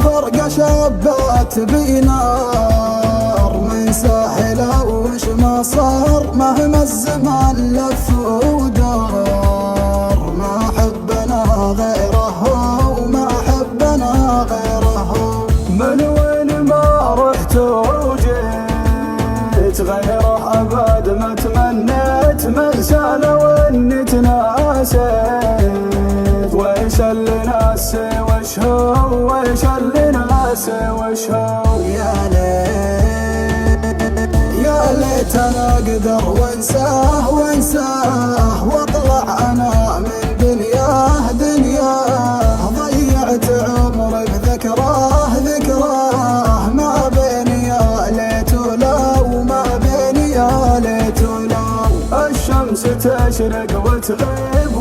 فرقة شابت بينار من ساحل وش ما صار مهما الزمان لف ودار ما حبنا غيره وما حبنا غيره. من وين ما رحت وجيت غيره أبد ما تمنيت منسى لو اني تناسيت. ويش اللي ناسي وش هو ويش اللي ناسي وش هو. يا ليت انا اقدر وانساه واطلع انا من دنياه ضيعت عمري بذكراه ما بيني يا ليت ولو ما بيني يا ليت ولو. الشمس تشرق وتغيب